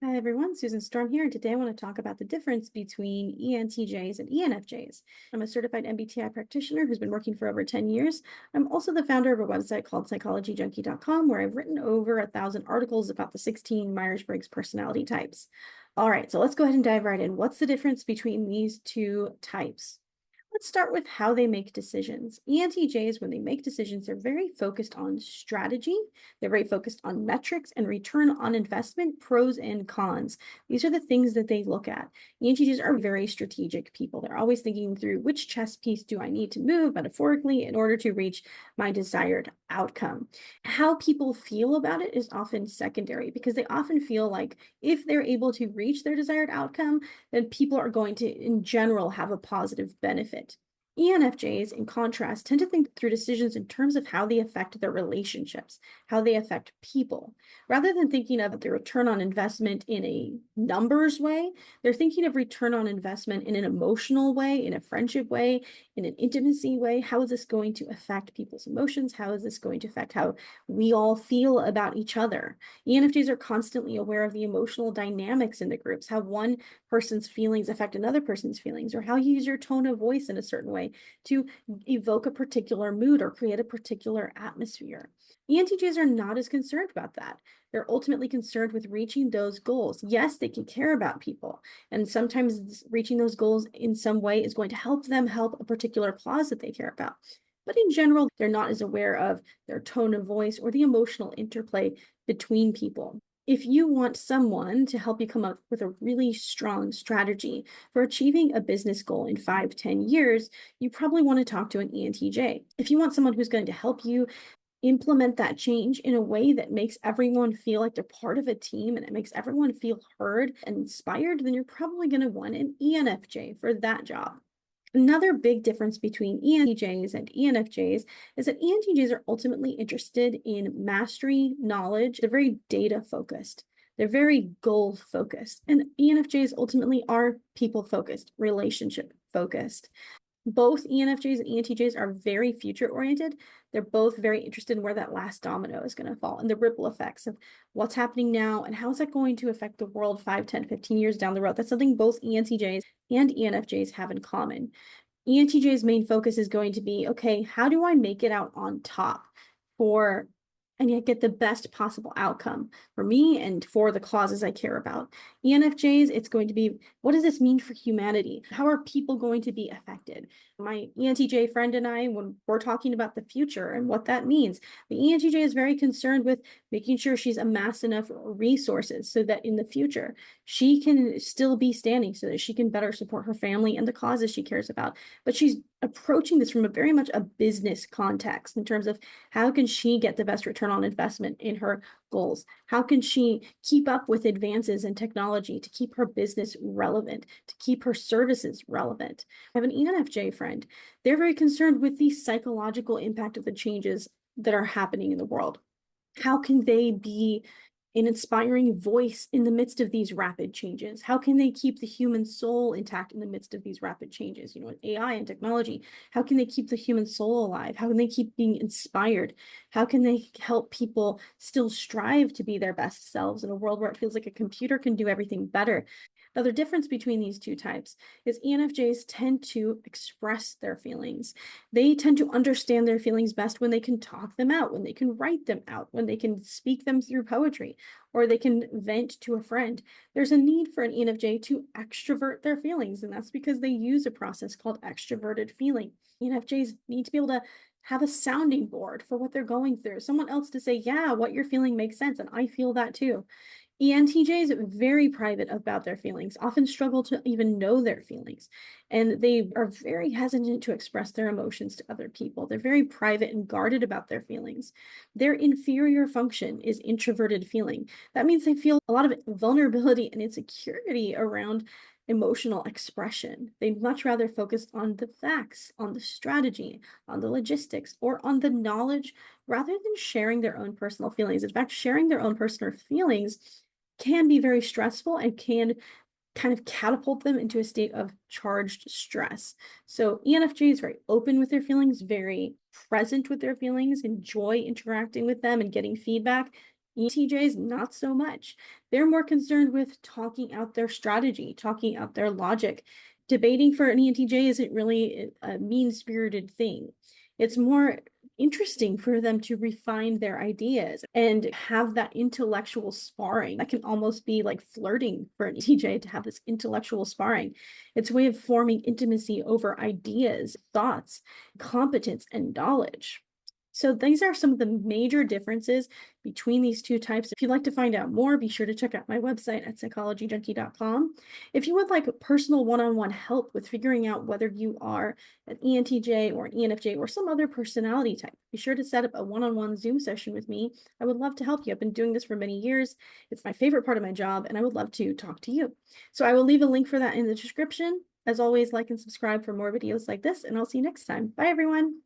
Hi everyone, Susan Storm here, and today I want to talk about the difference between ENTJs and ENFJs. I'm a certified MBTI practitioner who's been working for over 10 years. I'm also the founder of a website called psychologyjunkie.com, where I've written over 1,000 articles about the 16 Myers-Briggs personality types. All right, so let's go ahead and dive right in. What's the difference between these two types? Let's start with how they make decisions. ENTJs, when they make decisions, they're very focused on strategy. They're very focused on metrics and return on investment, pros and cons. These are the things that they look at. ENTJs are very strategic people. They're always thinking through which chess piece do I need to move metaphorically in order to reach my desired outcome. How people feel about it is often secondary because they often feel like if they're able to reach their desired outcome, then people are going to, in general, have a positive benefit. ENFJs, in contrast, tend to think through decisions in terms of how they affect their relationships, how they affect people. Rather than thinking of the return on investment in a numbers way, they're thinking of return on investment in an emotional way, in a friendship way, in an intimacy way. How is this going to affect people's emotions? How is this going to affect how we all feel about each other? ENFJs are constantly aware of the emotional dynamics in the groups, how one person's feelings affect another person's feelings, or how you use your tone of voice in a certain way to evoke a particular mood or create a particular atmosphere. ENTJs are not as concerned about that. They're ultimately concerned with reaching those goals. Yes, they can care about people, and sometimes reaching those goals in some way is going to help them help a particular cause that they care about. But in general, they're not as aware of their tone of voice or the emotional interplay between people. If you want someone to help you come up with a really strong strategy for achieving a business goal in 5-10 years, you probably want to talk to an ENTJ. If you want someone who's going to help you implement that change in a way that makes everyone feel like they're part of a team and it makes everyone feel heard and inspired, then you're probably going to want an ENFJ for that job. Another big difference between ENTJs and ENFJs is that ENTJs are ultimately interested in mastery, knowledge. They're very data focused. They're very goal focused. And ENFJs ultimately are people focused, relationship focused. Both ENFJs and ENTJs are very future oriented. They're both very interested in where that last domino is going to fall and the ripple effects of what's happening now and how is that going to affect the world 5, 10, 15 years down the road. That's something both ENTJs and ENFJs have in common. ENTJ's main focus is going to be, okay, how do I make it out on top for and yet get the best possible outcome for me and for the causes I care about. ENFJs, it's going to be, what does this mean for humanity? How are people going to be affected? My ENTJ friend and I, when we're talking about the future and what that means, the ENTJ is very concerned with making sure she's amassed enough resources so that in the future she can still be standing so that she can better support her family and the causes she cares about. But she's approaching this from a very much a business context in terms of how can she get the best return on investment in her goals? How can she keep up with advances in technology to keep her business relevant, to keep her services relevant? I have an ENFJ friend. They're very concerned with the psychological impact of the changes that are happening in the world. How can they be an inspiring voice in the midst of these rapid changes? How can they keep the human soul intact in the midst of these rapid changes? You know, AI and technology, how can they keep the human soul alive? How can they keep being inspired? How can they help people still strive to be their best selves in a world where it feels like a computer can do everything better? Now, the difference between these two types is ENFJs tend to express their feelings. They tend to understand their feelings best when they can talk them out, when they can write them out, when they can speak them through poetry, or they can vent to a friend. There's a need for an ENFJ to extrovert their feelings, and that's because they use a process called extroverted feeling. ENFJs need to be able to have a sounding board for what they're going through, someone else to say, yeah, what you're feeling makes sense, and I feel that too. ENTJs, very private about their feelings, often struggle to even know their feelings, and they are very hesitant to express their emotions to other people. They're very private and guarded about their feelings. Their inferior function is introverted feeling. That means they feel a lot of vulnerability and insecurity around emotional expression. They'd much rather focus on the facts, on the strategy, on the logistics, or on the knowledge rather than sharing their own personal feelings. In fact, sharing their own personal feelings can be very stressful and can kind of catapult them into a state of charged stress. So ENFJ is very open with their feelings, very present with their feelings, enjoy interacting with them and getting feedback. ENTJs, not so much. They're more concerned with talking out their strategy, talking out their logic. Debating for an ENTJ isn't really a mean-spirited thing. It's more interesting for them to refine their ideas and have that intellectual sparring. That can almost be like flirting for an ENTJ to have this intellectual sparring. It's a way of forming intimacy over ideas, thoughts, competence, and knowledge. So these are some of the major differences between these two types. If you'd like to find out more, be sure to check out my website at psychologyjunkie.com. If you would like personal one-on-one help with figuring out whether you are an ENTJ or an ENFJ or some other personality type, be sure to set up a one-on-one Zoom session with me. I would love to help you. I've been doing this for many years. It's my favorite part of my job, and I would love to talk to you. So I will leave a link for that in the description. As always, like and subscribe for more videos like this, and I'll see you next time. Bye, everyone.